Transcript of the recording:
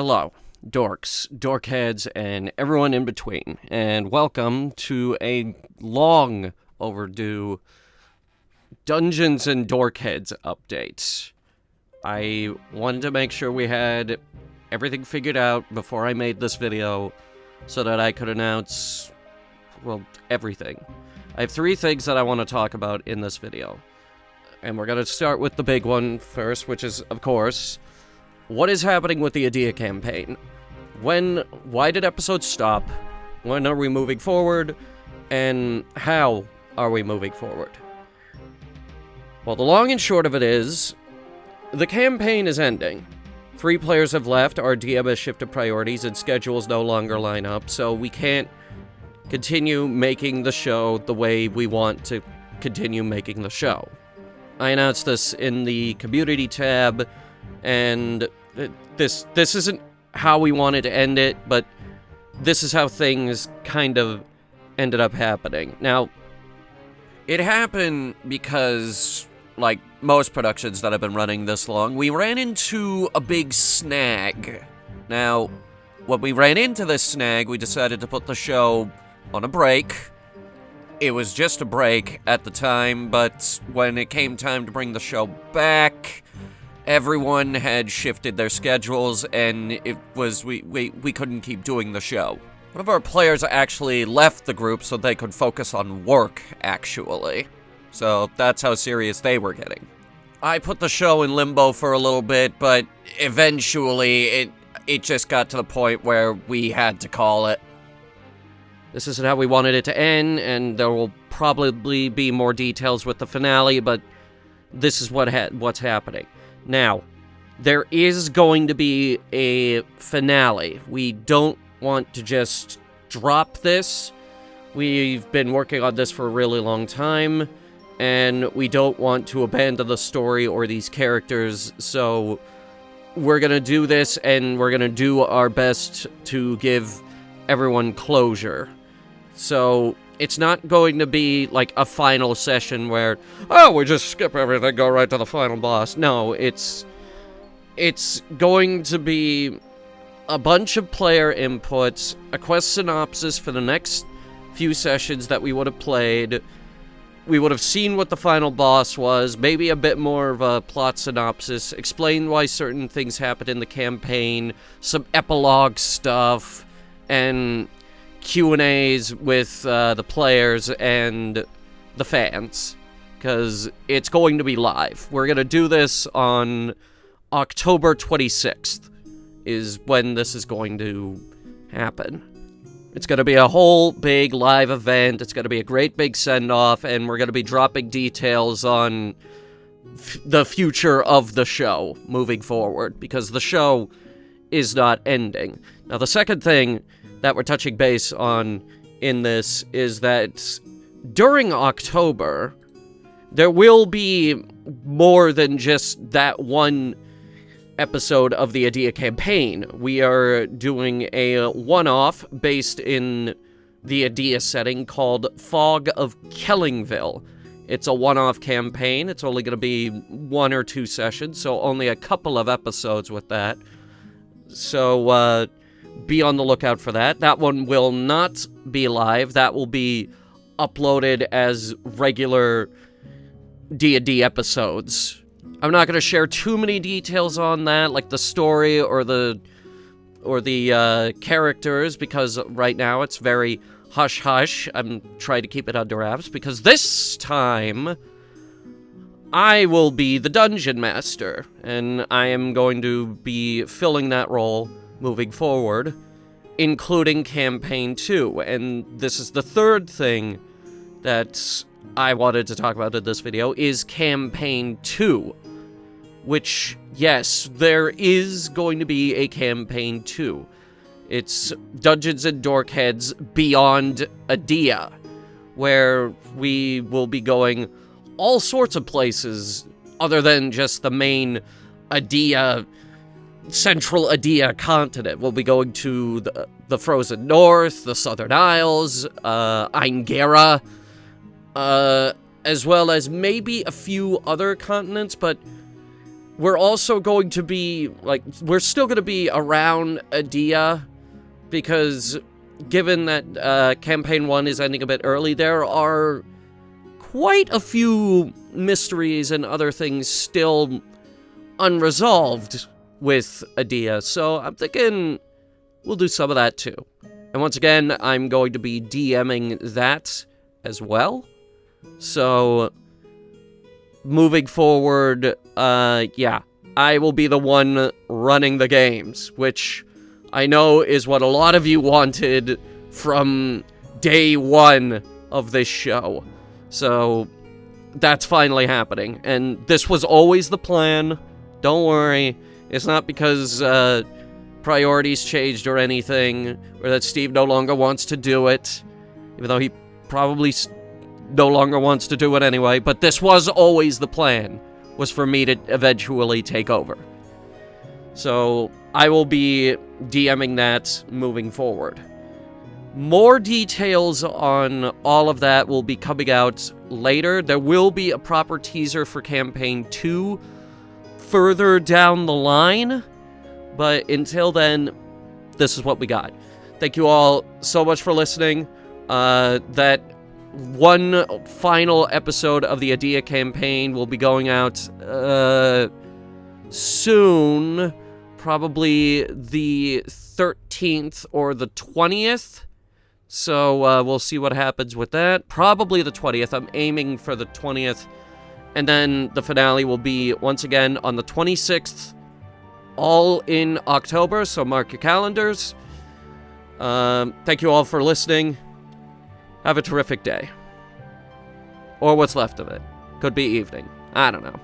Hello, dorks, dorkheads, and everyone in between, and welcome to a long overdue Dungeons and Dorkheads update. I wanted to make sure we had everything figured out before I made this video so that I could announce, well, everything. I have three things that I want to talk about in this video. And we're going to start with the big one first, which is, of course, what is happening with the Idea campaign? Why did episodes stop? When are we moving forward? And how are we moving forward? Well, the long and short of it is, the campaign is ending. 3 players have left, our DM has shifted priorities, and schedules no longer line up, so we can't continue making the show the way we want to continue making the show. I announced this in the community tab, and this isn't how we wanted to end it, but this is how things kind of ended up happening. Now, it happened because, like most productions that have been running this long, we ran into a big snag. Now, when we ran into this snag, we decided to put the show on a break. It was just a break at the time, but when it came time to bring the show back, everyone had shifted their schedules, and it was we couldn't keep doing the show. One of our players actually left the group so they could focus on work, actually. So that's how serious they were getting. I put the show in limbo for a little bit, but eventually it just got to the point where we had to call it. This isn't how we wanted it to end, and there will probably be more details with the finale, but this is what's happening. Now, there is going to be a finale. We don't want to just drop this. We've been working on this for a really long time, and we don't want to abandon the story or these characters, so we're gonna do this, and we're gonna do our best to give everyone closure. So, it's not going to be like a final session where, oh, we just skip everything, go right to the final boss. No, it's going to be a bunch of player inputs, a quest synopsis for the next few sessions that we would have played. We would have seen what the final boss was, maybe a bit more of a plot synopsis, explain why certain things happened in the campaign, some epilogue stuff, and Q&As with the players and the fans, because it's going to be live. We're going to do this on October 26th, is when this is going to happen. It's going to be a whole big live event, it's going to be a great big send-off, and we're going to be dropping details on the future of the show moving forward, because the show is not ending. Now, the second thing that we're touching base on in this is that during October, there will be more than just that one episode of the Idea campaign. We are doing a one-off based in the Idea setting called Fog of Kellingville. It's a one-off campaign. It's only going to be 1 or 2 sessions, so only a couple of episodes with that. So, be on the lookout for that. That one will not be live. That will be uploaded as regular D&D episodes. I'm not going to share too many details on that, like the story or the characters, because right now it's very hush-hush. I'm trying to keep it under wraps, because this time I will be the Dungeon Master, and I am going to be filling that role moving forward, including Campaign 2. And this is the third thing that I wanted to talk about in this video, is Campaign 2. Which, yes, there is going to be a Campaign 2. It's Dungeons and Dorkheads Beyond Idea, where we will be going all sorts of places other than just the main Idea, Central Idea continent. We'll be going to the Frozen North, the Southern Isles, Eingera, as well as maybe a few other continents, but we're also going to be, like, we're still going to be around Adia, because given that Campaign 1 is ending a bit early, there are quite a few mysteries and other things still unresolved with Adia, so I'm thinking we'll do some of that too. And once again, I'm going to be DMing that as well. So, moving forward, yeah, I will be the one running the games, which I know is what a lot of you wanted from day one of this show. So, that's finally happening. And this was always the plan. Don't worry. It's not because priorities changed or anything, or that Steve no longer wants to do it, even though he probably no longer wants to do it anyway. But this was always the plan, was for me to eventually take over. So I will be DMing that moving forward. More details on all of that will be coming out later. There will be a proper teaser for Campaign 2 further down the line, but until then, this is what we got. Thank you all so much for listening. That one final episode of the Adia campaign will be going out soon, probably the 13th or the 20th. So we'll see what happens with that. Probably the 20th. I'm aiming for the 20th. And then the finale will be, once again, on the 26th, all in October, so mark your calendars. Thank you all for listening. Have a terrific day. Or what's left of it. Could be evening. I don't know.